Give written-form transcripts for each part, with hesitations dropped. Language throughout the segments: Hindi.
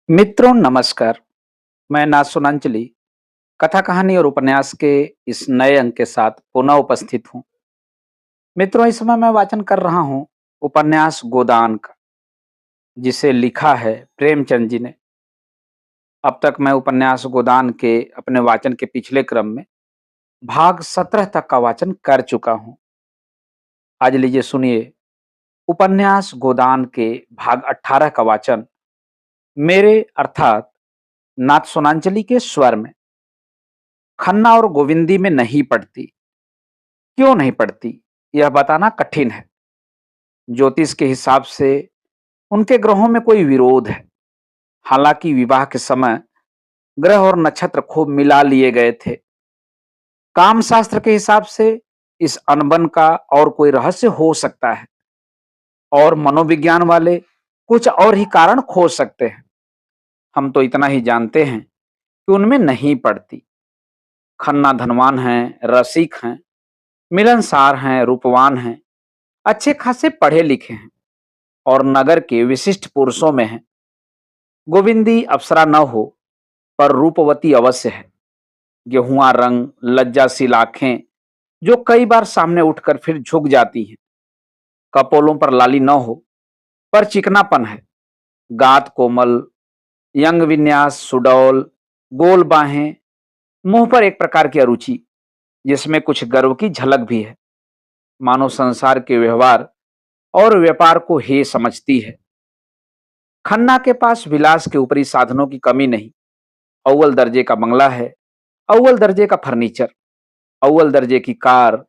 मित्रों नमस्कार। मैं नाथ सुनांचली कथा कहानी और उपन्यास के इस नए अंक के साथ पुनः उपस्थित हूँ। मित्रों, इस समय मैं वाचन कर रहा हूँ उपन्यास गोदान का, जिसे लिखा है प्रेमचंद जी ने। अब तक मैं उपन्यास गोदान के अपने वाचन के पिछले क्रम में भाग 17 तक का वाचन कर चुका हूँ। आज लीजिए सुनिए उपन्यास गोदान के भाग 18 का वाचन मेरे अर्थात नाथ सोनांचली के स्वर में। खन्ना और गोविंदी में नहीं पड़ती। क्यों नहीं पड़ती, यह बताना कठिन है। ज्योतिष के हिसाब से उनके ग्रहों में कोई विरोध है। हालांकि विवाह के समय ग्रह और नक्षत्र खूब मिला लिए गए थे। काम शास्त्र के हिसाब से इस अनबन का और कोई रहस्य हो सकता है, और मनोविज्ञान वाले कुछ और ही कारण खोज सकते हैं। हम तो इतना ही जानते हैं कि उनमें नहीं पड़ती। खन्ना धनवान हैं, रसिक हैं, मिलनसार हैं, रूपवान हैं, अच्छे खासे पढ़े लिखे हैं और नगर के विशिष्ट पुरुषों में है। गोविंदी अप्सरा न हो, पर रूपवती अवश्य है। गेहुआ रंग, लज्जाशील आंखें जो कई बार सामने उठकर फिर झुक जाती हैं। कपोलों पर लाली न हो, पर चिकनापन है। गात कोमल, यंग विन्यास सुडौल, गोल बाहें, मुंह पर एक प्रकार की अरुचि जिसमें कुछ गर्व की झलक भी है। मानो संसार के व्यवहार और व्यापार को हे समझती है। खन्ना के पास विलास के ऊपरी साधनों की कमी नहीं। अव्वल दर्जे का बंगला है, अव्वल दर्जे का फर्नीचर, अव्वल दर्जे की कार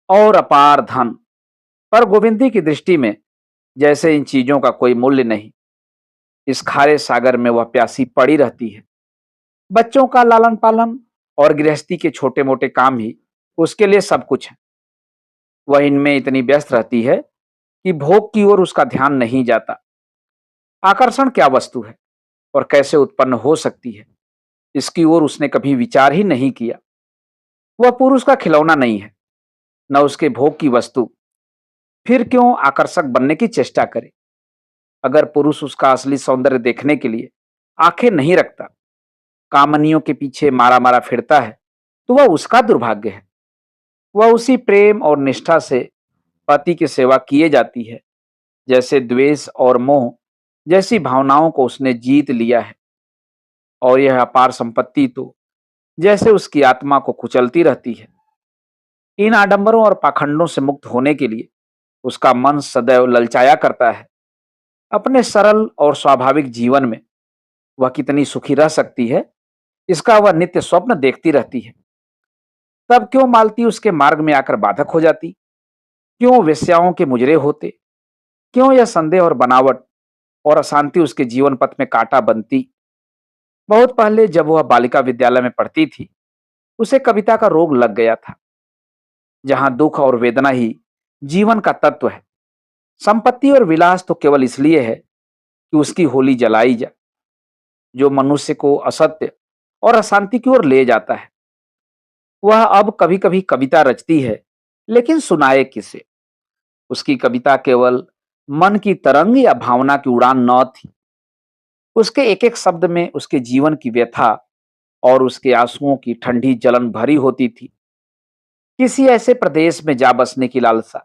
और अपार धन। पर गोविंदी की दृष्टि में जैसे इन चीजों का कोई मूल्य नहीं। इस खारे सागर में वह प्यासी पड़ी रहती है। बच्चों का लालन पालन और गृहस्थी के छोटे मोटे काम ही उसके लिए सब कुछ है। वह इनमें इतनी व्यस्त रहती है कि भोग की ओर उसका ध्यान नहीं जाता। आकर्षण क्या वस्तु है और कैसे उत्पन्न हो सकती है, इसकी ओर उसने कभी विचार ही नहीं किया। वह पुरुष का खिलौना नहीं है, न उसके भोग की वस्तु। फिर क्यों आकर्षक बनने की चेष्टा करे। अगर पुरुष उसका असली सौंदर्य देखने के लिए आंखें नहीं रखता, कामनियों के पीछे मारा मारा फिरता है, तो वह उसका दुर्भाग्य है। वह उसी प्रेम और निष्ठा से पति की सेवा किए जाती है जैसे द्वेष और मोह जैसी भावनाओं को उसने जीत लिया है। और यह अपार संपत्ति तो जैसे उसकी आत्मा को कुचलती रहती है। इन आडंबरों और पाखंडों से मुक्त होने के लिए उसका मन सदैव ललचाया करता है। अपने सरल और स्वाभाविक जीवन में वह कितनी सुखी रह सकती है, इसका वह नित्य स्वप्न देखती रहती है। तब क्यों मालती उसके मार्ग में आकर बाधक हो जाती। क्यों वेश्याओं के मुजरे होते। क्यों यह संदेह और बनावट और अशांति उसके जीवन पथ में कांटा बनती। बहुत पहले जब वह बालिका विद्यालय में पढ़ती थी, उसे कविता का रोग लग गया था, जहां दुख और वेदना ही जीवन का तत्व है। संपत्ति और विलास तो केवल इसलिए है कि उसकी होली जलाई जाए, जो मनुष्य को असत्य और अशांति की ओर ले जाता है। वह अब कभी कभी कविता रचती है, लेकिन सुनाए किसे। उसकी कविता केवल मन की तरंग या भावना की उड़ान न थी। उसके एक एक शब्द में उसके जीवन की व्यथा और उसके आंसुओं की ठंडी जलन भरी होती थी। किसी ऐसे प्रदेश में जा बसने की लालसा,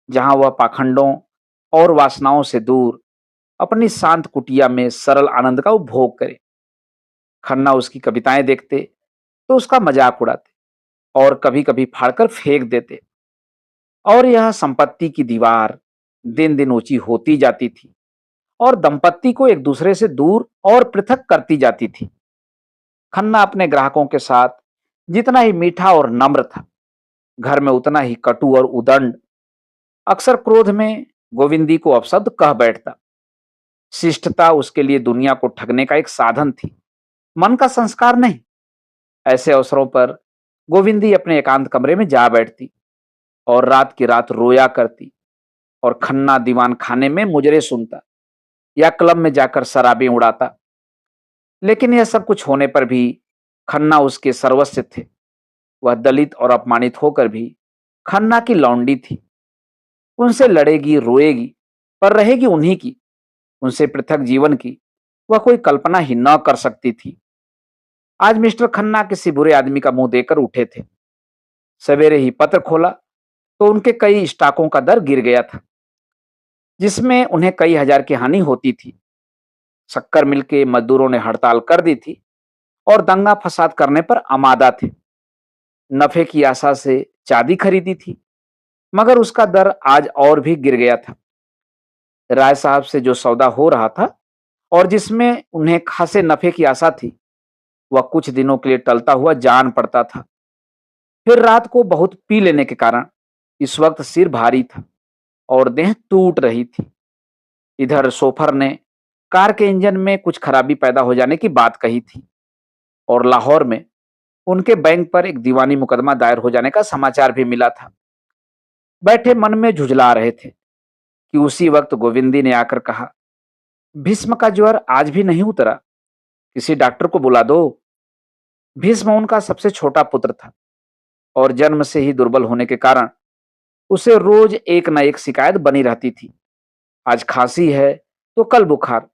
जहां वह पाखंडों और वासनाओं से दूर अपनी शांत कुटिया में सरल आनंद का उपभोग करे। खन्ना उसकी कविताएं देखते तो उसका मजाक उड़ाते और कभी कभी फाड़कर फेंक देते। और यह संपत्ति की दीवार दिन दिन ऊंची होती जाती थी और दंपत्ति को एक दूसरे से दूर और पृथक करती जाती थी। खन्ना अपने ग्राहकों के साथ जितना ही मीठा और नम्र था, घर में उतना ही कटु और उदंड। अक्सर क्रोध में गोविंदी को अपशब्द कह बैठता। शिष्टता उसके लिए दुनिया को ठगने का एक साधन थी, मन का संस्कार नहीं। ऐसे अवसरों पर गोविंदी अपने एकांत कमरे में जा बैठती और रात की रात रोया करती, और खन्ना दीवान खाने में मुजरे सुनता या क्लब में जाकर शराबें उड़ाता। लेकिन यह सब कुछ होने पर भी खन्ना उसके सर्वस्व थे। वह दलित और अपमानित होकर भी खन्ना की लौंडी थी। उनसे लड़ेगी, रोएगी, पर रहेगी उन्हीं की। उनसे पृथक जीवन की वह कोई कल्पना ही न कर सकती थी। आज मिस्टर खन्ना किसी बुरे आदमी का मुंह देकर उठे थे। सवेरे ही पत्र खोला तो उनके कई स्टॉकों का दर गिर गया था, जिसमें उन्हें कई हजार की हानि होती थी। शक्कर मिल के मजदूरों ने हड़ताल कर दी थी और दंगा फसाद करने पर आमादा थे। नफे की आशा से चांदी खरीदी थी, मगर उसका दर आज और भी गिर गया था। राय साहब से जो सौदा हो रहा था और जिसमें उन्हें खासे नफे की आशा थी, वह कुछ दिनों के लिए टलता हुआ जान पड़ता था। फिर रात को बहुत पी लेने के कारण इस वक्त सिर भारी था और देह टूट रही थी। इधर सोफर ने कार के इंजन में कुछ खराबी पैदा हो जाने की बात कही थी और लाहौर में उनके बैंक पर एक दीवानी मुकदमा दायर हो जाने का समाचार भी मिला था। बैठे मन में झुंझला रहे थे कि उसी वक्त गोविंदी ने आकर कहा, भीष्म का ज्वर आज भी नहीं उतरा, किसी डॉक्टर को बुला दो। भीष्म उनका सबसे छोटा पुत्र था और जन्म से ही दुर्बल होने के कारण उसे रोज एक न एक शिकायत बनी रहती थी। आज खांसी है तो कल बुखार,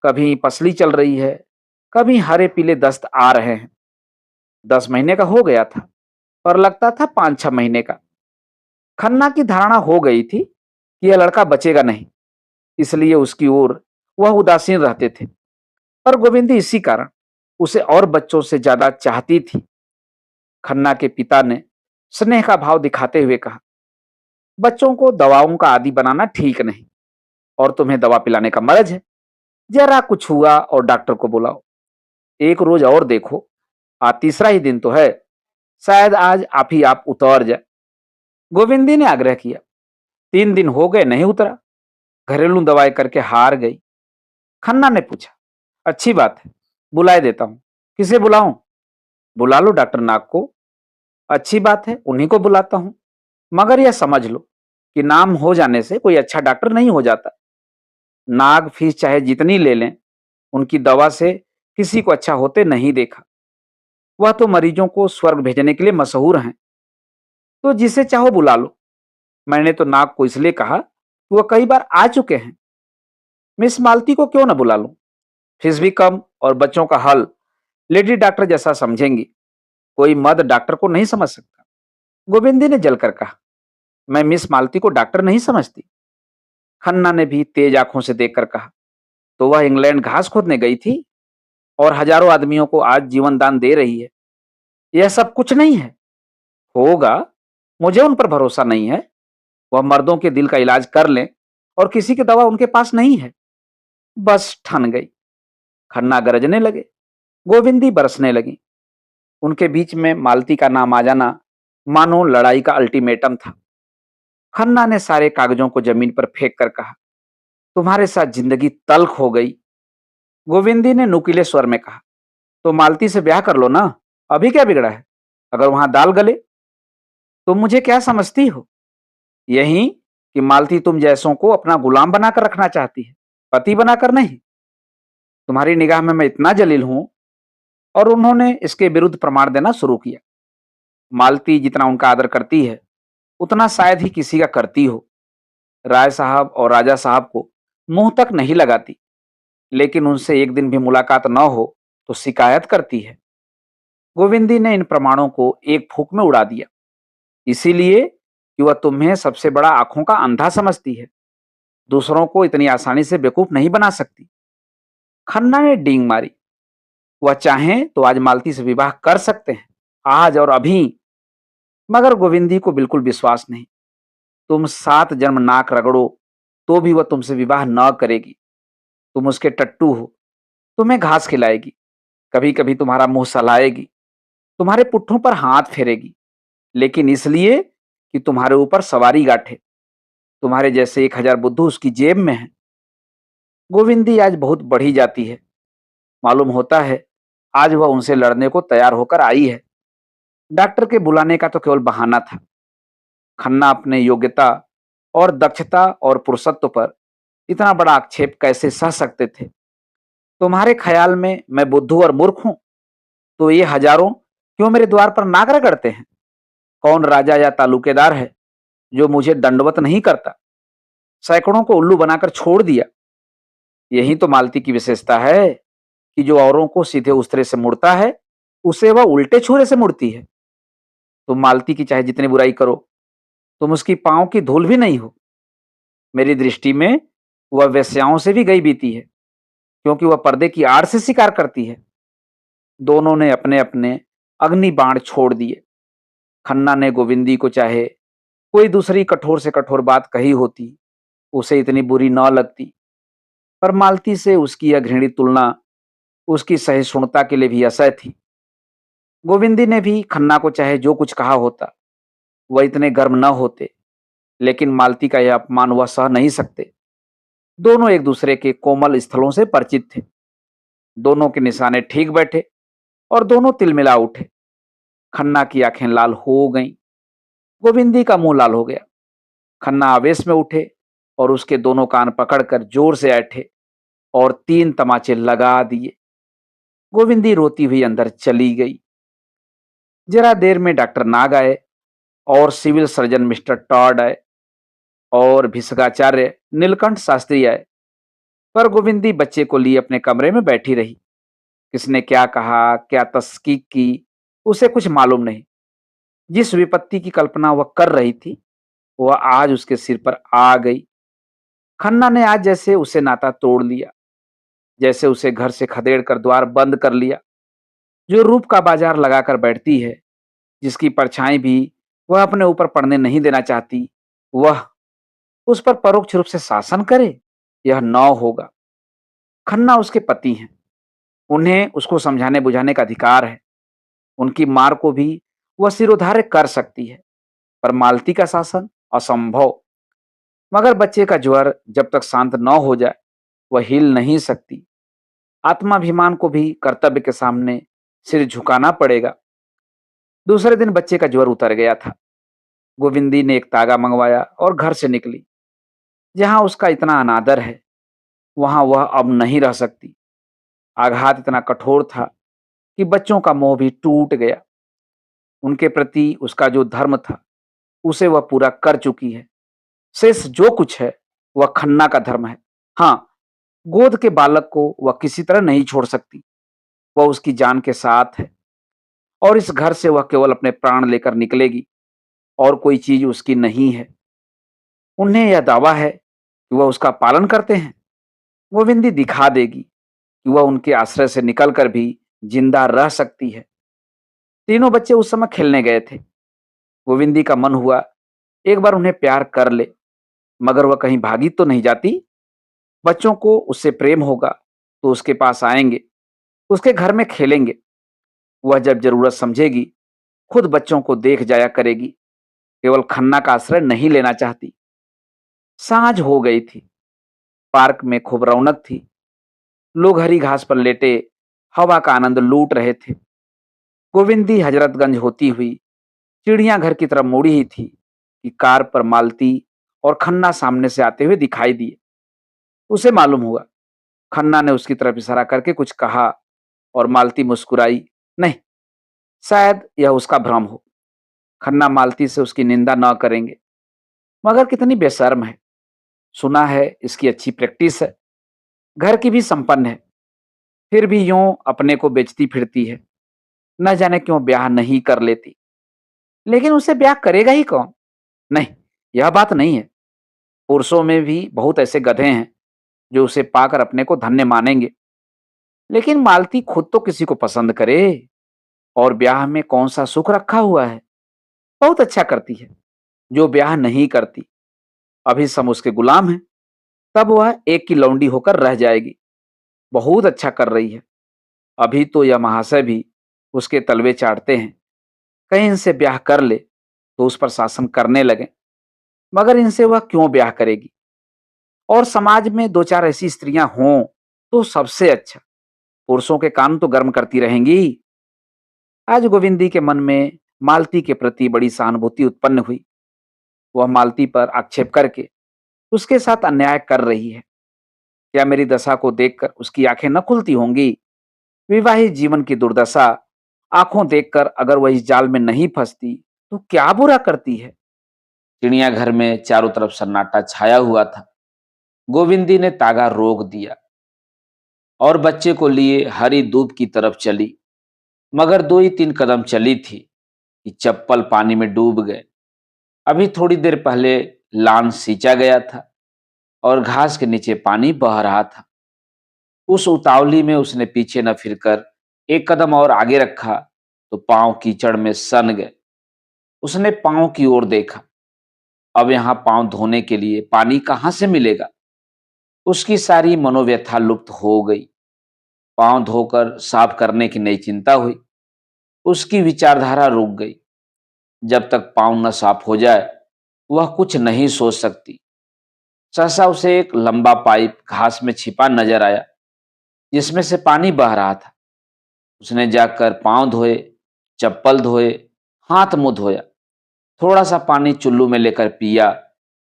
कभी पसली चल रही है, कभी हरे पीले दस्त आ रहे हैं। 10 महीने का हो गया था और लगता था 5-6 महीने का। खन्ना की धारणा हो गई थी कि यह लड़का बचेगा नहीं, इसलिए उसकी ओर वह उदासीन रहते थे। पर गोविंदी इसी कारण उसे और बच्चों से ज्यादा चाहती थी। खन्ना के पिता ने स्नेह का भाव दिखाते हुए कहा, बच्चों को दवाओं का आदी बनाना ठीक नहीं और तुम्हें दवा पिलाने का मर्ज है। जरा कुछ हुआ और डॉक्टर को बुलाओ। एक रोज और देखो, आज तीसरा ही दिन तो है, शायद आज आप ही आप उतर जाए। गोविंदी ने आग्रह किया। 3 दिन हो गए नहीं उतरा, घरेलू दवाई करके हार गई। खन्ना ने पूछा, अच्छी बात है, बुलाए देता हूं। किसे बुलाऊं? बुला लो डॉक्टर नाग को। अच्छी बात है, उन्हीं को बुलाता हूं। मगर यह समझ लो कि नाम हो जाने से कोई अच्छा डॉक्टर नहीं हो जाता। नाग फीस चाहे जितनी ले लें, उनकी दवा से किसी को अच्छा होते नहीं देखा। वह तो मरीजों को स्वर्ग भेजने के लिए मशहूर हैं। तो जिसे चाहो बुला लो। मैंने तो नाग को इसलिए कहा कि वह कई बार आ चुके हैं। मिस मालती को क्यों न बुला लूं? फीस भी कम और बच्चों का हल लेडी डॉक्टर जैसा समझेंगी। कोई मर्द डॉक्टर को नहीं समझ सकता। गोविंदी ने जलकर कहा, मैं मिस मालती को डॉक्टर नहीं समझती। खन्ना ने भी तेज आंखों से देखकर कहा, तो वह इंग्लैंड घास खोदने गई थी और हजारों आदमियों को आज जीवन दान दे रही है। यह सब कुछ नहीं है। होगा, मुझे उन पर भरोसा नहीं है। वह मर्दों के दिल का इलाज कर लें और किसी की दवा उनके पास नहीं है। बस ठन गई। खन्ना गरजने लगे, गोविंदी बरसने लगी। उनके बीच में मालती का नाम आ जाना मानो लड़ाई का अल्टीमेटम था। खन्ना ने सारे कागजों को जमीन पर फेंक कर कहा, तुम्हारे साथ जिंदगी तल्ख हो गई। गोविंदी ने नुकीले स्वर में कहा, तो मालती से ब्याह कर लो ना, अभी क्या बिगड़ा है? अगर वहां दाल गले। तुम मुझे क्या समझती हो? यही कि मालती तुम जैसों को अपना गुलाम बनाकर रखना चाहती है, पति बनाकर नहीं। तुम्हारी निगाह में मैं इतना जलील हूं। और उन्होंने इसके विरुद्ध प्रमाण देना शुरू किया। मालती जितना उनका आदर करती है, उतना शायद ही किसी का करती हो। राय साहब और राजा साहब को मुंह तक नहीं लगाती, लेकिन उनसे एक दिन भी मुलाकात न हो तो शिकायत करती है। गोविंदी ने इन प्रमाणों को एक फूंक में उड़ा दिया, इसीलिए कि वह तुम्हें सबसे बड़ा आंखों का अंधा समझती है। दूसरों को इतनी आसानी से बेवकूफ नहीं बना सकती। खन्ना ने डींग मारी, वह चाहें तो आज मालती से विवाह कर सकते हैं, आज और अभी। मगर गोविंदी को बिल्कुल विश्वास नहीं। तुम 7 जन्म नाक रगड़ो तो भी वह तुमसे विवाह न करेगी। तुम उसके टट्टू हो, तुम्हें घास खिलाएगी, कभी कभी तुम्हारा मुंह सहलाएगी, तुम्हारे पुट्ठों पर हाथ फेरेगी, लेकिन इसलिए कि तुम्हारे ऊपर सवारी गांठे। तुम्हारे जैसे 1000 बुद्धू उसकी जेब में है। गोविंदी आज बहुत बढ़ी जाती है। मालूम होता है आज वह उनसे लड़ने को तैयार होकर आई है। डॉक्टर के बुलाने का तो केवल बहाना था। खन्ना अपने योग्यता और दक्षता और पुरुषत्व पर इतना बड़ा आक्षेप कैसे सह सकते थे? तुम्हारे ख्याल में मैं बुद्धू और मूर्ख हूं? तो ये हजारों क्यों मेरे द्वार पर नाक रगड़ते हैं? कौन राजा या तालुकेदार है जो मुझे दंडवत नहीं करता? सैकड़ों को उल्लू बनाकर छोड़ दिया। यही तो मालती की विशेषता है कि जो औरों को सीधे उस्तरे से मुड़ता है, उसे वह उल्टे छुरे से मुड़ती है। तुम मालती की चाहे जितनी बुराई करो, तुम उसकी पाँव की धूल भी नहीं हो। मेरी दृष्टि में वह वेश्याओं से भी गई बीती है, क्योंकि वह पर्दे की आड़ से शिकार करती है। दोनों ने अपने-अपने अग्नि बाण छोड़ दिए। खन्ना ने गोविंदी को चाहे कोई दूसरी कठोर से कठोर बात कही होती, उसे इतनी बुरी न लगती, पर मालती से उसकी यह घृणित तुलना उसकी सहिष्णुता के लिए भी असह्य थी। गोविंदी ने भी खन्ना को चाहे जो कुछ कहा होता, वह इतने गर्म न होते, लेकिन मालती का यह अपमान वह सह नहीं सकते। दोनों एक दूसरे के कोमल स्थलों से परिचित थे। दोनों के निशाने ठीक बैठे और दोनों तिलमिला उठे। खन्ना की आंखें लाल हो गईं, गोविंदी का मुंह लाल हो गया। खन्ना आवेश में उठे और उसके दोनों कान पकड़कर जोर से ऐंठे और 3 तमाचे लगा दिए। गोविंदी रोती हुई अंदर चली गई। जरा देर में डॉक्टर नाग आए और सिविल सर्जन मिस्टर टॉड आए और भिसगाचार्य नीलकंठ शास्त्री आए, पर गोविंदी बच्चे को लिए अपने कमरे में बैठी रही। किसने क्या कहा, क्या तस्कीक की, उसे कुछ मालूम नहीं। जिस विपत्ति की कल्पना वह कर रही थी, वह आज उसके सिर पर आ गई। खन्ना ने आज जैसे उसे नाता तोड़ लिया, जैसे उसे घर से खदेड़ कर द्वार बंद कर लिया। जो रूप का बाजार लगाकर बैठती है, जिसकी परछाई भी वह अपने ऊपर पड़ने नहीं देना चाहती, वह उस पर परोक्ष रूप से शासन करे, यह न होगा। खन्ना उसके पति हैं, उन्हें उसको समझाने बुझाने का अधिकार है। उनकी मार को भी वह सिरोधार्य कर सकती है, पर मालती का शासन असंभव। मगर बच्चे का ज्वर जब तक शांत न हो जाए, वह हिल नहीं सकती। आत्माभिमान को भी कर्तव्य के सामने सिर झुकाना पड़ेगा। दूसरे दिन बच्चे का ज्वर उतर गया था। गोविंदी ने एक तागा मंगवाया और घर से निकली। जहां उसका इतना अनादर है, वहां वह अब नहीं रह सकती। आघात इतना कठोर था कि बच्चों का मोह भी टूट गया। उनके प्रति उसका जो धर्म था, उसे वह पूरा कर चुकी है। शेष जो कुछ है, वह खन्ना का धर्म है। हाँ, गोद के बालक को वह किसी तरह नहीं छोड़ सकती। वह उसकी जान के साथ है और इस घर से वह केवल अपने प्राण लेकर निकलेगी और कोई चीज उसकी नहीं है। उन्हें यह दावा है कि वह उसका पालन करते हैं। गोविंदी दिखा देगी कि वह उनके आश्रय से निकलकर भी जिंदा रह सकती है। तीनों बच्चे उस समय खेलने गए थे। गोविंदी का मन हुआ एक बार उन्हें प्यार कर ले, मगर वह कहीं भागी तो नहीं जाती। बच्चों को उससे प्रेम होगा तो उसके पास आएंगे, उसके घर में खेलेंगे। वह जब जरूरत समझेगी, खुद बच्चों को देख जाया करेगी। केवल खन्ना का आश्रय नहीं लेना चाहती। सांझ हो गई थी। पार्क में खूब रौनक थी। लोग हरी घास पर लेटे हवा का आनंद लूट रहे थे। गोविंदी हजरतगंज होती हुई चिड़ियाघर की तरफ मुड़ी ही थी कि कार पर मालती और खन्ना सामने से आते हुए दिखाई दिए। उसे मालूम हुआ। खन्ना ने उसकी तरफ इशारा करके कुछ कहा और मालती मुस्कुराई। नहीं, शायद यह उसका भ्रम हो। खन्ना मालती से उसकी निंदा न करेंगे। मगर कितनी बेशर्म है। सुना है इसकी अच्छी प्रैक्टिस है, घर की भी संपन्न है, फिर भी यूं अपने को बेचती फिरती है। न जाने क्यों ब्याह नहीं कर लेती। लेकिन उसे ब्याह करेगा ही कौन? नहीं, यह बात नहीं है। पुरुषों में भी बहुत ऐसे गधे हैं जो उसे पाकर अपने को धन्य मानेंगे। लेकिन मालती खुद तो किसी को पसंद करे, और ब्याह में कौन सा सुख रखा हुआ है। बहुत अच्छा करती है। जो ब्याह नहीं करती, अभी सब उसके गुलाम हैं। तब वह एक की लौंडी होकर रह जाएगी। बहुत अच्छा कर रही है। अभी तो यह महाशय भी उसके तलवे चाटते हैं। कहीं इनसे ब्याह कर ले तो उस पर शासन करने लगे। मगर इनसे वह क्यों ब्याह करेगी? और समाज में दो चार ऐसी स्त्रियां हों तो सबसे अच्छा। पुरुषों के कान तो गर्म करती रहेंगी। आज गोविंदी के मन में मालती के प्रति बड़ी सहानुभूति उत्पन्न हुई। वह मालती पर आक्षेप करके उसके साथ अन्याय कर रही है। क्या मेरी दशा को देखकर उसकी आंखें न खुलती होंगी? विवाहित जीवन की दुर्दशा आंखों देखकर अगर वह इस जाल में नहीं फंसती तो क्या बुरा करती है। चिड़ियाघर में चारों तरफ सन्नाटा छाया हुआ था। गोविंदी ने तागा रोक दिया। और बच्चे को लिए हरी दूब की तरफ चली। मगर 2 ही 3 कदम चली थी कि चप्पल पानी में डूब गए। अभी थोड़ी देर पहले लान सींचा गया था और घास के नीचे पानी बह रहा था। उस उतावली में उसने पीछे न फिरकर एक कदम और आगे रखा तो पांव कीचड़ में सन गए। उसने पांव की ओर देखा। अब यहाँ पांव धोने के लिए पानी कहाँ से मिलेगा? उसकी सारी मनोव्यथा लुप्त हो गई। पांव धोकर साफ करने की नई चिंता हुई। उसकी विचारधारा रुक गई। जब तक पांव न साफ हो जाए वह कुछ नहीं सोच सकती। सहसा उसे एक लंबा पाइप घास में छिपा नजर आया जिसमें से पानी बह रहा था। उसने जाकर पांव धोए, चप्पल धोए, हाथ मुंह धोया, थोड़ा सा पानी चुल्लू में लेकर पिया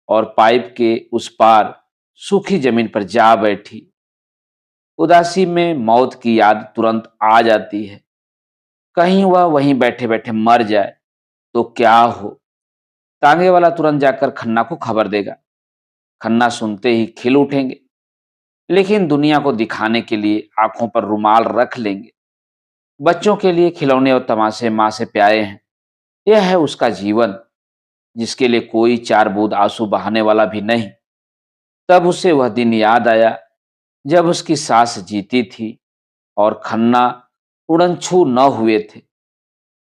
और पाइप के उस पार सूखी जमीन पर जा बैठी। उदासी में मौत की याद तुरंत आ जाती है। कहीं वह वहीं बैठे बैठे मर जाए तो क्या हो? तांगे वाला तुरंत जाकर खन्ना को खबर देगा। खन्ना सुनते ही खिल उठेंगे, लेकिन दुनिया को दिखाने के लिए आंखों पर रुमाल रख लेंगे। बच्चों के लिए खिलौने और तमाशे माँ से प्यारे हैं। यह है उसका जीवन, जिसके लिए कोई 4 बूंद आंसू बहाने वाला भी नहीं। तब उसे वह दिन याद आया जब उसकी सास जीती थी और खन्ना उड़नछू न हुए थे।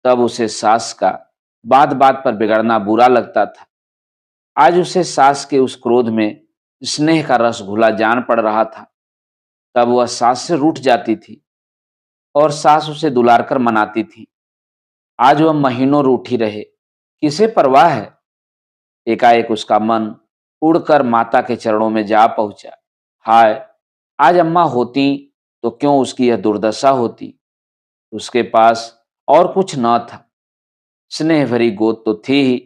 तब उसे सास का बात बात पर बिगड़ना बुरा लगता था। आज उसे सास के उस क्रोध में स्नेह का रस घुला जान पड़ रहा था। तब वह सास से रूठ जाती थी और सास उसे दुलार कर मनाती थी। आज वह महीनों रूठी रहे, किसे परवाह है? एकाएक उसका मन उड़कर माता के चरणों में जा पहुंचा। हाय, आज अम्मा होती तो क्यों उसकी यह दुर्दशा होती। उसके पास और कुछ न था। स्नेह भरी गोद तो थी ही,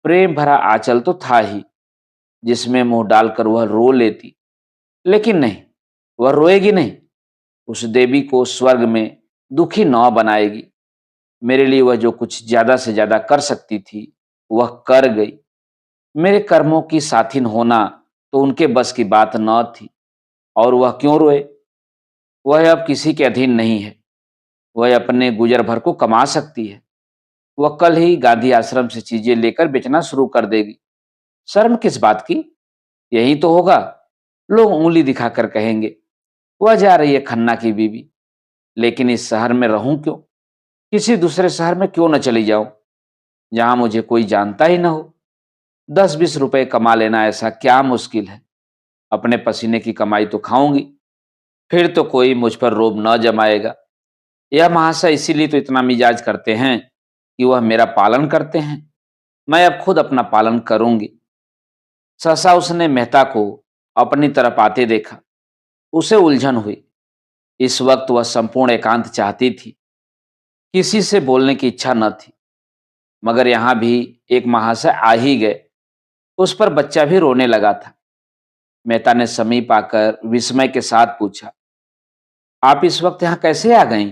प्रेम भरा आंचल तो था ही, जिसमें मुंह डालकर वह रो लेती। लेकिन नहीं, वह रोएगी नहीं। उस देवी को स्वर्ग में दुखी न बनाएगी। मेरे लिए वह जो कुछ ज्यादा से ज्यादा कर सकती थी वह कर गई। मेरे कर्मों की साथिन होना तो उनके बस की बात न थी। और वह क्यों रोए? वह अब किसी के अधीन नहीं है। वह अपने गुजर भर को कमा सकती है। वह कल ही गांधी आश्रम से चीजें लेकर बेचना शुरू कर देगी। शर्म किस बात की? यही तो होगा, लोग उंगली दिखाकर कहेंगे वह जा रही है खन्ना की बीवी। लेकिन इस शहर में रहूं क्यों? किसी दूसरे शहर में क्यों न चली जाऊं, जहां मुझे कोई जानता ही ना हो। 10-20 रुपए कमा लेना ऐसा क्या मुश्किल है? अपने पसीने की कमाई तो खाऊंगी, फिर तो कोई मुझ पर रोब न जमाएगा। यह महाशय इसीलिए तो इतना मिजाज करते हैं कि वह मेरा पालन करते हैं। मैं अब खुद अपना पालन करूंगी। सहसा उसने मेहता को अपनी तरफ आते देखा। उसे उलझन हुई। इस वक्त वह संपूर्ण एकांत चाहती थी। किसी से बोलने की इच्छा न थी। मगर यहां भी एक महाशय आ ही गए। उस पर बच्चा भी रोने लगा था। मेहता ने समीप आकर विस्मय के साथ पूछा, आप इस वक्त यहां कैसे आ गईं?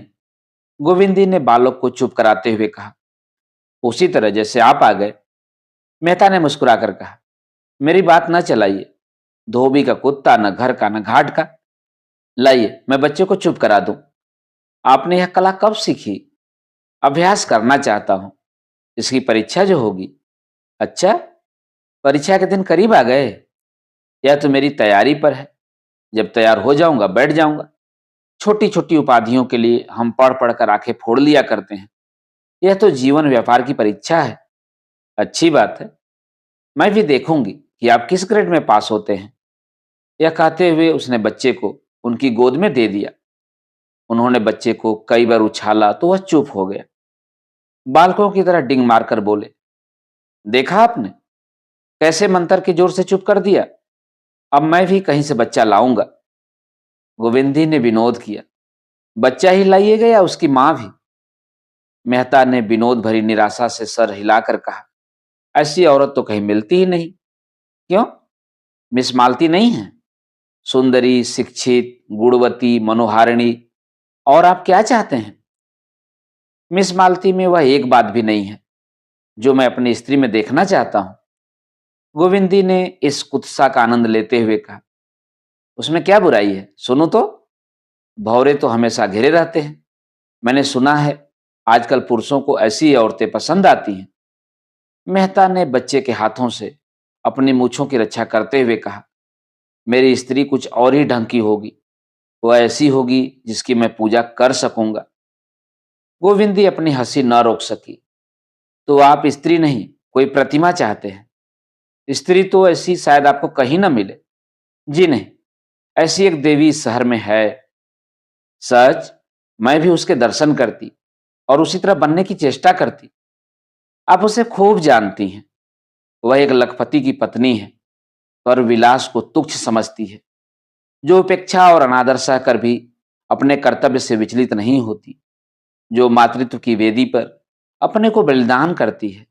गोविंदी ने बालक को चुप कराते हुए कहा, उसी तरह जैसे आप आ गए। मेहता ने मुस्कुराकर कहा, मेरी बात न चलाइए। धोबी का कुत्ता, न घर का न घाट का। लाइए मैं बच्चे को चुप करा दूं। आपने यह कला कब सीखी? अभ्यास करना चाहता हूं, इसकी परीक्षा जो होगी। अच्छा, परीक्षा के दिन करीब आ गए। यह तो मेरी तैयारी पर है। जब तैयार हो जाऊंगा बैठ जाऊंगा। छोटी छोटी उपाधियों के लिए हम पढ़ पढ़ कर आंखें फोड़ लिया करते हैं। यह तो जीवन व्यापार की परीक्षा है। अच्छी बात है, मैं भी देखूंगी कि आप किस ग्रेड में पास होते हैं। यह कहते हुए उसने बच्चे को उनकी गोद में दे दिया। उन्होंने बच्चे को कई बार उछाला तो वह चुप हो गया। बालकों की तरह डिंग मारकर बोले, देखा आपने कैसे मंत्र के जोर से चुप कर दिया। अब मैं भी कहीं से बच्चा लाऊंगा। गोविंदी ने विनोद किया, बच्चा ही लाइएगा या उसकी मां भी? मेहता ने विनोद भरी निराशा से सर हिलाकर कहा, ऐसी औरत तो कहीं मिलती ही नहीं। क्यों, मिस मालती नहीं है? सुंदरी, शिक्षित, गुणवती, मनोहारिणी, और आप क्या चाहते हैं? मिस मालती में वह एक बात भी नहीं है जो मैं अपनी स्त्री में देखना चाहता हूं। गोविंदी ने इस कुत्सा का आनंद लेते हुए कहा, उसमें क्या बुराई है, सुनो तो। भौरे तो हमेशा घिरे रहते हैं। मैंने सुना है आजकल पुरुषों को ऐसी औरतें पसंद आती हैं। मेहता ने बच्चे के हाथों से अपनी मूछों की रक्षा करते हुए कहा, मेरी स्त्री कुछ और ही ढंग की होगी। वो ऐसी होगी जिसकी मैं पूजा कर सकूंगा। गोविंदी अपनी हंसी न रोक सकी। तो आप स्त्री नहीं, कोई प्रतिमा चाहते हैं? स्त्री तो ऐसी शायद आपको कहीं न मिले। जी नहीं, ऐसी एक देवी इस शहर में है। सच, मैं भी उसके दर्शन करती और उसी तरह बनने की चेष्टा करती। आप उसे खूब जानती हैं। वह एक लखपति की पत्नी है, पर विलास को तुच्छ समझती है, जो उपेक्षा और अनादर सहकर भी अपने कर्तव्य से विचलित नहीं होती, जो मातृत्व की वेदी पर अपने को बलिदान करती है,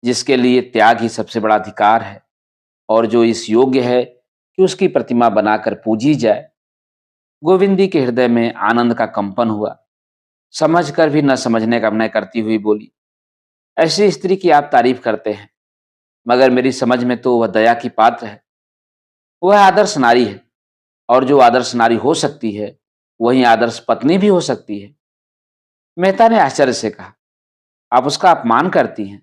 जिसके लिए त्याग ही सबसे बड़ा अधिकार है और जो इस योग्य है कि उसकी प्रतिमा बनाकर पूजी जाए। गोविंदी के हृदय में आनंद का कंपन हुआ। समझकर भी न समझने का अभिनय करती हुई बोली, ऐसी स्त्री की आप तारीफ करते हैं, मगर मेरी समझ में तो वह दया की पात्र है। वह आदर्श नारी है, और जो आदर्श नारी हो सकती है, वही आदर्श पत्नी भी हो सकती है। मेहता ने आश्चर्य से कहा, आप उसका अपमान करती हैं,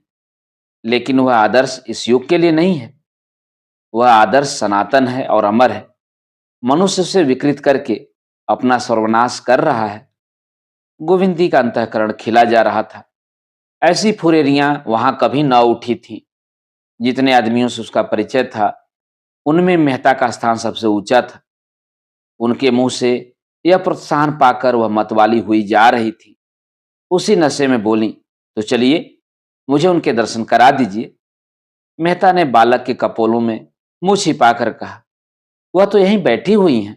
लेकिन वह आदर्श इस युग के लिए नहीं है। वह आदर्श सनातन है और अमर है। मनुष्य उसे विकृत करके अपना सर्वनाश कर रहा है। गोविंदी का अंतःकरण खिला जा रहा था। ऐसी फुरेरियां वहां कभी न उठी थी। जितने आदमियों से उसका परिचय था, उनमें मेहता का स्थान सबसे ऊंचा था। उनके मुंह से यह प्रोत्साहन पाकर वह मतवाली हुई जा रही थी। उसी नशे में बोली, तो चलिए, मुझे उनके दर्शन करा दीजिए। मेहता ने बालक के कपोलों में मुंह छिपाकर कहा, वह तो यहीं बैठी हुई हैं।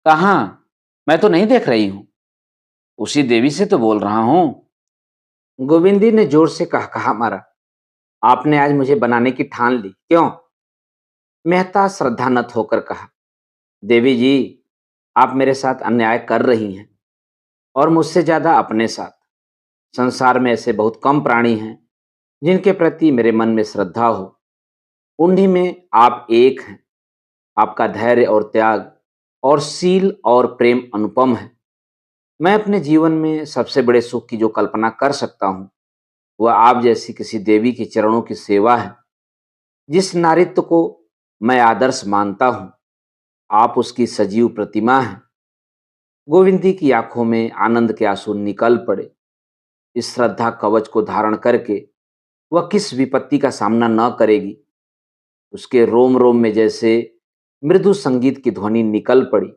कहाँ? मैं तो नहीं देख रही हूं। उसी देवी से तो बोल रहा हूं। गोविंदी ने जोर से कहा मारा, आपने आज मुझे बनाने की ठान ली, क्यों? मेहता श्रद्धानत होकर कहा, देवी जी, आप मेरे साथ अन्याय कर रही हैं, और मुझसे ज्यादा अपने साथ। संसार में ऐसे बहुत कम प्राणी हैं जिनके प्रति मेरे मन में श्रद्धा हो। उन्हीं में आप एक हैं। आपका धैर्य और त्याग और शील और प्रेम अनुपम है। मैं अपने जीवन में सबसे बड़े सुख की जो कल्पना कर सकता हूँ, वह आप जैसी किसी देवी के चरणों की सेवा है। जिस नारित्व को मैं आदर्श मानता हूँ, आप उसकी सजीव प्रतिमा हैं। गोविंदी की आंखों में आनंद के आंसू निकल पड़े। इस श्रद्धा कवच को धारण करके वह किस विपत्ति का सामना न करेगी। उसके रोम रोम में जैसे मृदु संगीत की ध्वनि निकल पड़ी।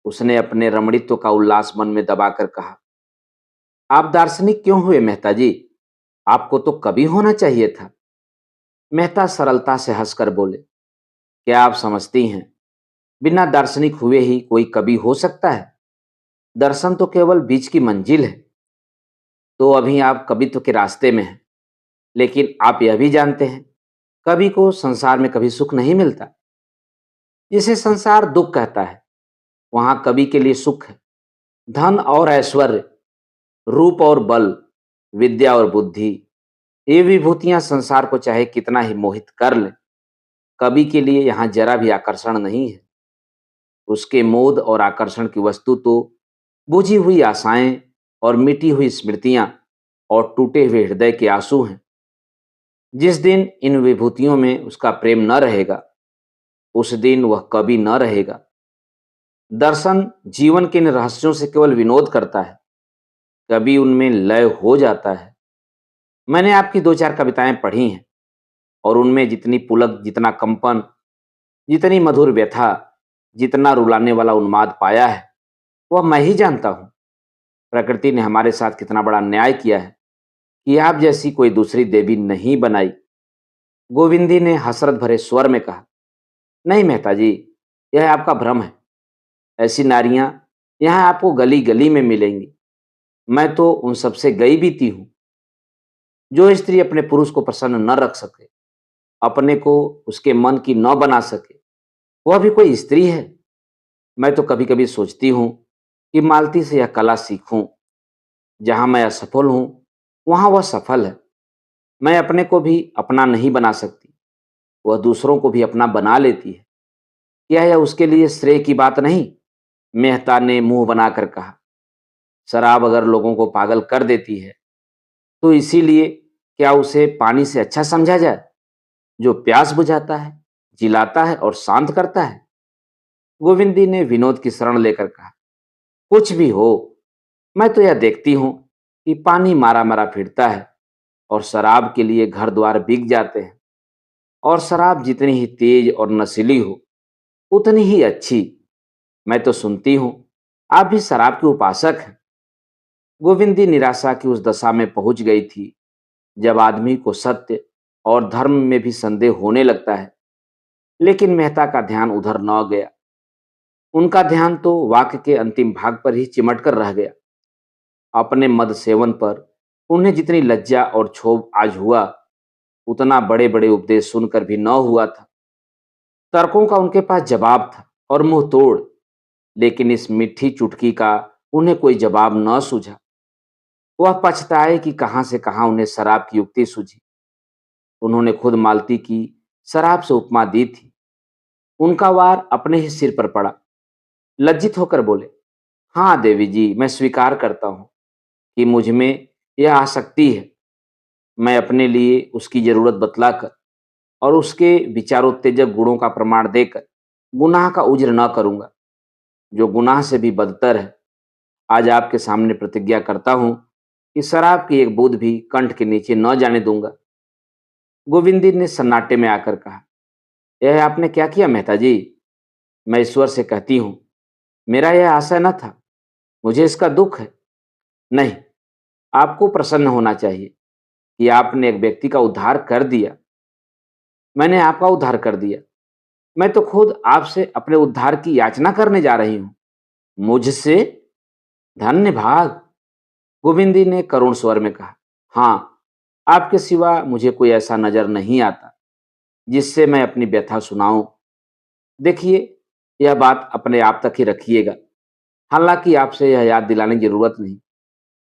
उसने अपने रमणीत्व का उल्लास मन में दबाकर कहा, आप दार्शनिक क्यों हुए मेहता जी? आपको तो कवि होना चाहिए था। मेहता सरलता से हंसकर बोले, क्या आप समझती हैं, बिना दार्शनिक हुए ही कोई कवि हो सकता है? दर्शन तो केवल बीच की मंजिल है। तो अभी आप कवित्व के रास्ते में हैं, लेकिन आप यह भी जानते हैं, कवि को संसार में कभी सुख नहीं मिलता। जिसे संसार दुख कहता है, वहां कवि के लिए सुख है। धन और ऐश्वर्य, रूप और बल, विद्या और बुद्धि, ये विभूतियां संसार को चाहे कितना ही मोहित कर ले, कवि के लिए यहाँ जरा भी आकर्षण नहीं है। उसके मोद और आकर्षण की वस्तु तो बुझी हुई आशाएं और मिटी हुई स्मृतियां और टूटे हुए हृदय के आंसू हैं। जिस दिन इन विभूतियों में उसका प्रेम न रहेगा, उस दिन वह कवि न रहेगा। दर्शन जीवन के इन रहस्यों से केवल विनोद करता है, कभी उनमें लय हो जाता है। मैंने आपकी दो चार कविताएं पढ़ी हैं, और उनमें जितनी पुलक, जितना कंपन, जितनी मधुर व्यथा, जितना रुलाने वाला उन्माद पाया है, वह मैं ही जानता हूँ। प्रकृति ने हमारे साथ कितना बड़ा न्याय किया है कि आप जैसी कोई दूसरी देवी नहीं बनाई। गोविंदी ने हसरत भरे स्वर में कहा, नहीं मेहता जी, यह आपका भ्रम है। ऐसी नारियां यहाँ आपको गली गली में मिलेंगी। मैं तो उन सबसे गई बीती हूँ। जो स्त्री अपने पुरुष को प्रसन्न न रख सके, अपने को उसके मन की न बना सके, वह भी कोई स्त्री है? मैं तो कभी कभी सोचती हूँ कि मालती से यह कला सीखूं। जहां मैं असफल हूं, वहां वह सफल है। मैं अपने को भी अपना नहीं बना सकती, वह दूसरों को भी अपना बना लेती है। क्या यह उसके लिए श्रेय की बात नहीं? मेहता ने मुंह बनाकर कहा, शराब अगर लोगों को पागल कर देती है तो इसीलिए क्या उसे पानी से अच्छा समझा जाए, जो प्यास बुझाता है, जिलाता है और शांत करता है? गोविंदी ने विनोद की शरण लेकर कहा, कुछ भी हो, मैं तो यह देखती हूं कि पानी मारा मारा फिरता है और शराब के लिए घर द्वार बिक जाते हैं। और शराब जितनी ही तेज और नशीली हो, उतनी ही अच्छी। मैं तो सुनती हूं आप भी शराब के उपासक हैं। गोविंदी निराशा की उस दशा में पहुंच गई थी जब आदमी को सत्य और धर्म में भी संदेह होने लगता है। लेकिन मेहता का ध्यान उधर न गया। उनका ध्यान तो वाक्य के अंतिम भाग पर ही चिमट कर रह गया। अपने मद सेवन पर उन्हें जितनी लज्जा और क्षोभ आज हुआ, उतना बड़े बड़े उपदेश सुनकर भी न हुआ था। तर्कों का उनके पास जवाब था और मुंह तोड़, लेकिन इस मीठी चुटकी का उन्हें कोई जवाब न सूझा। वह पछताए कि कहां से कहां उन्हें शराब की युक्ति सूझी। उन्होंने खुद मालती की शराब से उपमा दी थी। उनका वार अपने ही सिर पर पड़ा। लज्जित होकर बोले, हाँ देवी जी, मैं स्वीकार करता हूं कि मुझ में यह आसक्ति है। मैं अपने लिए उसकी जरूरत बतलाकर और उसके विचारोत्तेजक गुणों का प्रमाण देकर गुनाह का उज्र न करूंगा, जो गुनाह से भी बदतर है। आज आपके सामने प्रतिज्ञा करता हूं कि शराब की एक बूंद भी कंठ के नीचे न जाने दूंगा। गोविंदी ने सन्नाटे में आकर कहा, यह आपने क्या किया मेहता जी? मैं ईश्वर से कहती हूं, मेरा यह आशय न था। मुझे इसका दुख है। नहीं, आपको प्रसन्न होना चाहिए कि आपने एक व्यक्ति का उद्धार कर दिया। मैंने आपका उद्धार कर दिया। मैं तो खुद आपसे अपने उद्धार की याचना करने जा रही हूं। मुझसे? धन्य भाग, गोविंदी ने करुण स्वर में कहा। हाँ, आपके सिवा मुझे कोई ऐसा नजर नहीं आता जिससे मैं अपनी व्यथा सुनाऊं। देखिए, यह बात अपने आप तक ही रखिएगा। हालांकि आपसे यह याद दिलाने की जरूरत नहीं।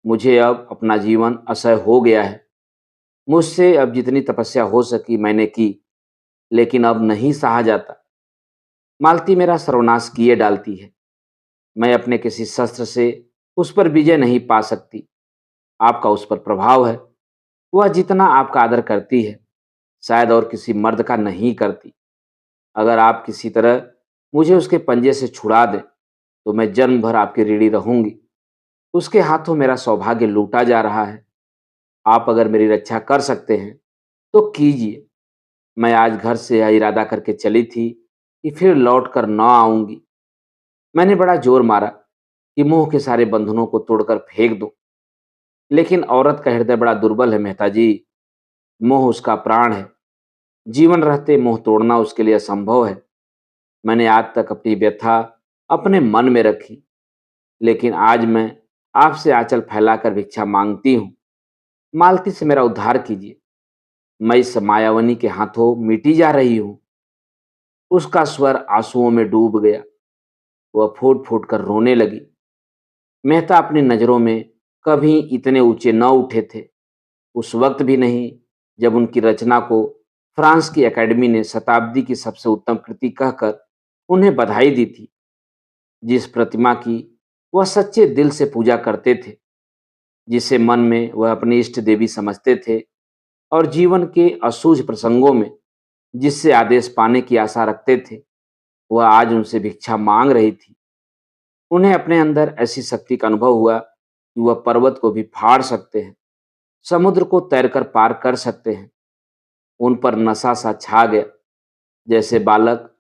मुझे अब अपना जीवन असह्य हो गया है। मुझसे अब जितनी तपस्या हो सकी मैंने की, लेकिन अब नहीं सहा जाता। मालती मेरा सर्वनाश किए डालती है। मैं अपने किसी शस्त्र से उस पर विजय नहीं पा सकती। आपका उस पर प्रभाव है। वह जितना आपका आदर करती है, शायद और किसी मर्द का नहीं करती। अगर आप किसी तरह मुझे उसके पंजे से छुड़ा दें, तो मैं जन्म भर आपकी ऋणी रहूंगी। उसके हाथों मेरा सौभाग्य लूटा जा रहा है। आप अगर मेरी रक्षा कर सकते हैं, तो कीजिए। मैं आज घर से यह इरादा करके चली थी कि फिर लौट कर न आऊंगी। मैंने बड़ा जोर मारा कि मोह के सारे बंधनों को तोड़कर फेंक दूं, लेकिन औरत का हृदय बड़ा दुर्बल है मेहता जी। मोह उसका प्राण है। जीवन रहते मोह तोड़ना उसके लिए असंभव है। मैंने आज तक अपनी व्यथा अपने मन में रखी, लेकिन आज मैं आपसे आंचल फैलाकर भिक्षा मांगती हूँ। मालती से मेरा उद्धार कीजिए। मैं इस मायावनी के हाथों मिटी जा रही हूँ। उसका स्वर आंसुओं में डूब गया। वह फूट फूट कर रोने लगी। मेहता अपनी नजरों में कभी इतने ऊंचे न उठे थे। उस वक्त भी नहीं जब उनकी रचना को फ्रांस की एकेडमी ने शताब्दी की सबसे उत्तम कृति कहकर उन्हें बधाई दी थी। जिस प्रतिमा की वह सच्चे दिल से पूजा करते थे, जिसे मन में वह अपनी इष्ट देवी समझते थे और जीवन के असूझ प्रसंगों में जिससे आदेश पाने की आशा रखते थे, वह आज उनसे भिक्षा मांग रही थी। उन्हें अपने अंदर ऐसी शक्ति का अनुभव हुआ कि वह पर्वत को भी फाड़ सकते हैं, समुद्र को तैरकर पार कर सकते हैं। उन पर नशा सा छा गया, जैसे बालक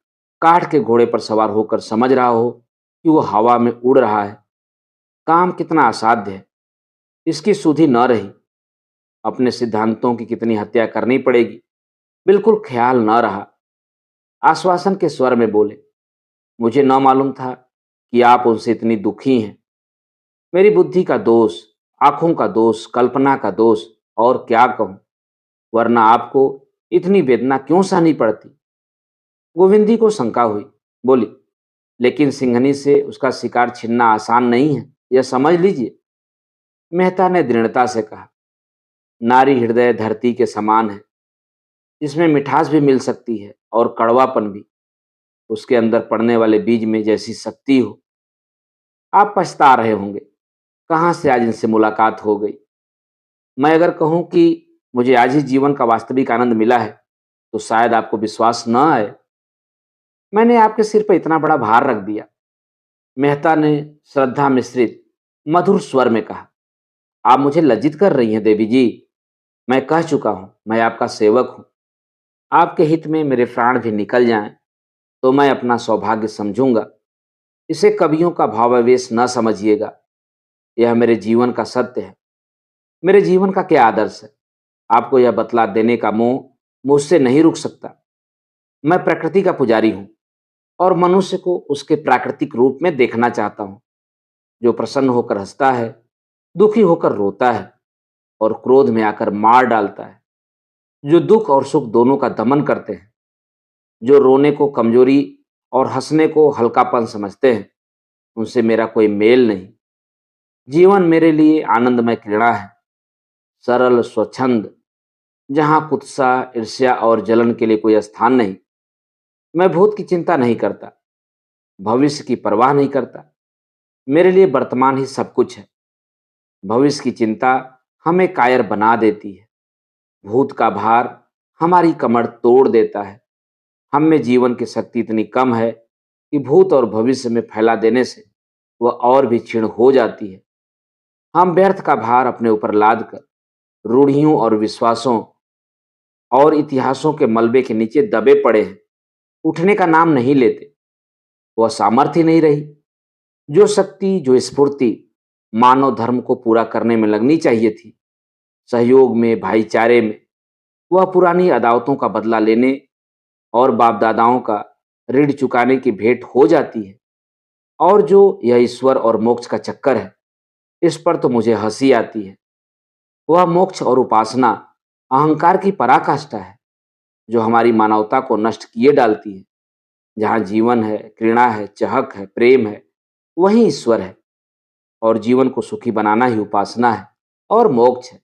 काठ के घोड़े पर सवार होकर समझ रहा हो कि वह हवा में उड़ रहा है। काम कितना असाध्य है, इसकी सुधि न रही। अपने सिद्धांतों की कितनी हत्या करनी पड़ेगी, बिल्कुल ख्याल न रहा। आश्वासन के स्वर में बोले, मुझे न मालूम था कि आप उनसे इतनी दुखी हैं। मेरी बुद्धि का दोष, आंखों का दोष, कल्पना का दोष, और क्या कहूं, वरना आपको इतनी वेदना क्यों सहनी पड़ती? गोविंदी को शंका हुई। बोली, लेकिन सिंघनी से उसका शिकार छीनना आसान नहीं है, यह समझ लीजिए। मेहता ने दृढ़ता से कहा, नारी हृदय धरती के समान है, जिसमें मिठास भी मिल सकती है और कड़वापन भी। उसके अंदर पड़ने वाले बीज में जैसी शक्ति हो, आप पछता रहे होंगे, कहाँ से आज इनसे मुलाकात हो गई। मैं अगर कहूँ कि मुझे आज ही जीवन का वास्तविक आनंद मिला है, तो शायद आपको विश्वास न आए। मैंने आपके सिर पर इतना बड़ा भार रख दिया। मेहता ने श्रद्धा मिश्रित मधुर स्वर में कहा। आप मुझे लज्जित कर रही हैं देवी जी। मैं कह चुका हूं, मैं आपका सेवक हूं। आपके हित में मेरे प्राण भी निकल जाएं, तो मैं अपना सौभाग्य समझूंगा। इसे कवियों का भावावेश न समझिएगा। यह मेरे जीवन का सत्य है। मेरे जीवन का क्या आदर्श है, आपको यह बतला देने का मोह मुझसे नहीं रुक सकता। मैं प्रकृति का पुजारी हूं और मनुष्य को उसके प्राकृतिक रूप में देखना चाहता हूं, जो प्रसन्न होकर हंसता है, दुखी होकर रोता है और क्रोध में आकर मार डालता है, जो दुख और सुख दोनों का दमन करते हैं, जो रोने को कमजोरी और हंसने को हल्कापन समझते हैं। उनसे मेरा कोई मेल नहीं। जीवन मेरे लिए आनंदमय क्रीड़ा है, सरल स्वच्छंद, जहां कुत्सा, ईर्ष्या और जलन के लिए कोई स्थान नहीं। मैं भूत की चिंता नहीं करता, भविष्य की परवाह नहीं करता। मेरे लिए वर्तमान ही सब कुछ है। भविष्य की चिंता हमें कायर बना देती है। भूत का भार हमारी कमर तोड़ देता है। हम में जीवन की शक्ति इतनी कम है कि भूत और भविष्य में फैला देने से वह और भी क्षीण हो जाती है। हम व्यर्थ का भार अपने ऊपर लाद कर रूढ़ियों और विश्वासों और इतिहासों के मलबे के नीचे दबे पड़े हैं, उठने का नाम नहीं लेते। वह सामर्थ्य नहीं रही। जो शक्ति, जो स्फूर्ति मानव धर्म को पूरा करने में लगनी चाहिए थी, सहयोग में, भाईचारे में, वह पुरानी अदावतों का बदला लेने और बाप दादाओं का ऋण चुकाने की भेंट हो जाती है। और जो यह ईश्वर और मोक्ष का चक्कर है, इस पर तो मुझे हंसी आती है। वह मोक्ष और उपासना अहंकार की पराकाष्ठा है, जो हमारी मानवता को नष्ट किए डालती है। जहाँ जीवन है, घृणा है, चहक है, प्रेम है, वही ईश्वर है। और जीवन को सुखी बनाना ही उपासना है और मोक्ष है।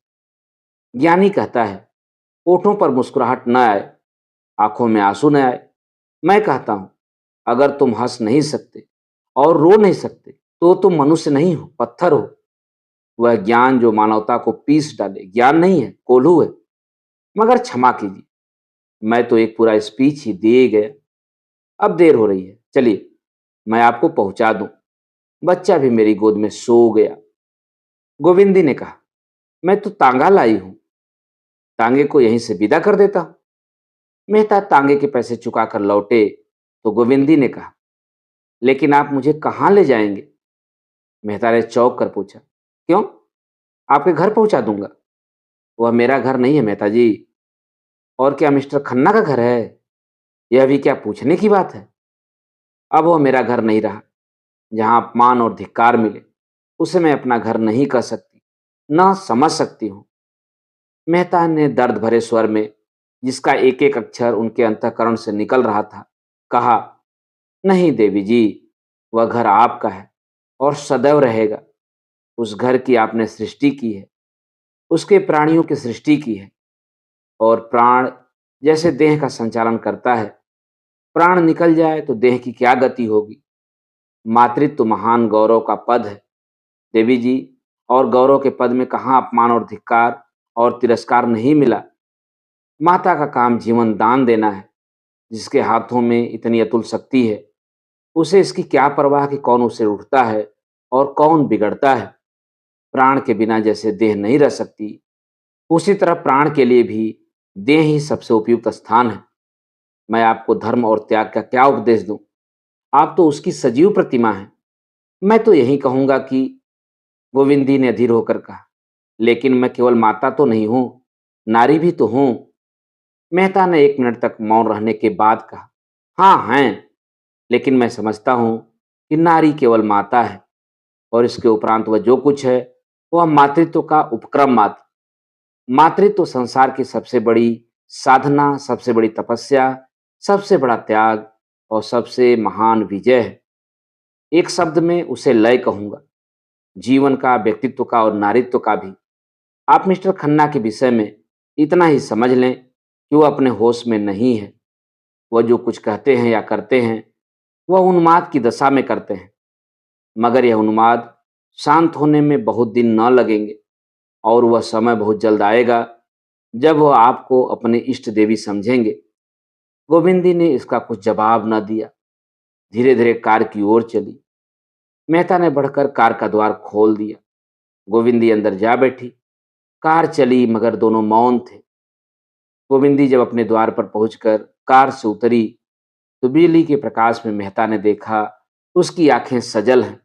ज्ञानी कहता है, होठों पर मुस्कुराहट न आए, आंखों में आंसू न आए। मैं कहता हूं, अगर तुम हंस नहीं सकते और रो नहीं सकते, तो तुम मनुष्य नहीं हो, पत्थर हो। वह ज्ञान जो मानवता को पीस डाले ज्ञान नहीं है, कोल्हू है। मगर क्षमा कीजिए, मैं तो एक पूरा स्पीच ही दे गया। अब देर हो रही है, चलिए मैं आपको पहुंचा दूं। बच्चा भी मेरी गोद में सो गया। गोविंदी ने कहा, मैं तो तांगा लाई हूं, तांगे को यहीं से विदा कर देता हूं। मेहता तांगे के पैसे चुकाकर लौटे तो गोविंदी ने कहा, लेकिन आप मुझे कहाँ ले जाएंगे? मेहता ने चौंक कर पूछा, क्यों? आपके घर पहुंचा दूंगा। वह मेरा घर नहीं है मेहता जी। और क्या मिस्टर खन्ना का घर है? यह भी क्या पूछने की बात है। अब वह मेरा घर नहीं रहा। जहां अपमान और धिक्कार मिले, उसे मैं अपना घर नहीं कह सकती, ना समझ सकती हूँ। मेहता ने दर्द भरे स्वर में, जिसका एक एक अक्षर उनके अंतःकरण से निकल रहा था, कहा, नहीं देवी जी, वह घर आपका है और सदैव रहेगा। उस घर की आपने सृष्टि की है, उसके प्राणियों की सृष्टि की है। और प्राण जैसे देह का संचालन करता है, प्राण निकल जाए तो देह की क्या गति होगी। मातृत्व महान गौरव का पद है देवी जी, और गौरव के पद में कहाँ अपमान और धिक्कार और तिरस्कार नहीं मिला। माता का काम जीवन दान देना है। जिसके हाथों में इतनी अतुल शक्ति है, उसे इसकी क्या परवाह कि कौन उसे उठता है और कौन बिगड़ता है। प्राण के बिना जैसे देह नहीं रह सकती, उसी तरह प्राण के लिए भी देह ही सबसे उपयुक्त स्थान है। मैं आपको धर्म और त्याग का क्या उपदेश दूं? आप तो उसकी सजीव प्रतिमा हैं। मैं तो यही कहूंगा कि, गोविंदी ने अधीर होकर कहा, लेकिन मैं केवल माता तो नहीं हूं, नारी भी तो हूं। मेहता ने 1 मिनट तक मौन रहने के बाद कहा, हाँ हैं, लेकिन मैं समझता हूं कि नारी केवल माता है और इसके उपरांत वह जो कुछ है, वह मातृत्व का उपक्रम मात्र। मातृत्व संसार की सबसे बड़ी साधना, सबसे बड़ी तपस्या, सबसे बड़ा त्याग और सबसे महान विजय है। एक शब्द में उसे लय कहूंगा, जीवन का, व्यक्तित्व का और नारित्व का भी। आप मिस्टर खन्ना के विषय में इतना ही समझ लें कि वह अपने होश में नहीं है। वह जो कुछ कहते हैं या करते हैं, वह उन्माद की दशा में करते हैं। मगर यह उन्माद शांत होने में बहुत दिन न लगेंगे और वह समय बहुत जल्द आएगा जब वह आपको अपने इष्ट देवी समझेंगे। गोविंदी ने इसका कुछ जवाब न दिया, धीरे धीरे कार की ओर चली। मेहता ने बढ़कर कार का द्वार खोल दिया। गोविंदी अंदर जा बैठी। कार चली मगर दोनों मौन थे। गोविंदी जब अपने द्वार पर पहुंचकर कार से उतरी तो बिजली के प्रकाश में मेहता ने देखा उसकी आंखें सजल हैं।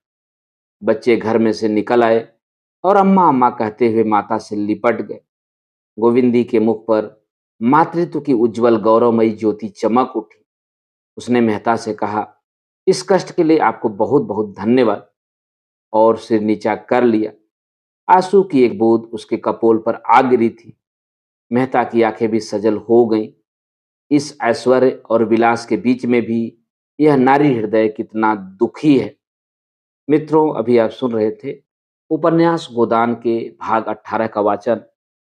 बच्चे घर में से निकल आए और अम्मा अम्मा कहते हुए माता से लिपट गए। गोविंदी के मुख पर मातृत्व की उज्जवल गौरवमयी ज्योति चमक उठी। उसने मेहता से कहा, इस कष्ट के लिए आपको बहुत बहुत धन्यवाद, और सिर नीचा कर लिया। आंसू की एक बूंद उसके कपोल पर आ गिरी थी। मेहता की आंखें भी सजल हो गईं। इस ऐश्वर्य और विलास के बीच में भी यह नारी हृदय कितना दुखी है। मित्रों, अभी आप सुन रहे थे उपन्यास गोदान के भाग 18 का वाचन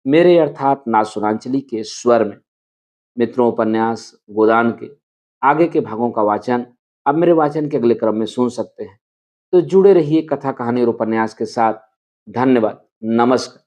मेरे अर्थात नासुरांचली के स्वर में। मित्रों, उपन्यास गोदान के आगे के भागों का वाचन आप मेरे वाचन के अगले क्रम में सुन सकते हैं। तो जुड़े रहिए कथा कहानी और उपन्यास के साथ। धन्यवाद। नमस्कार।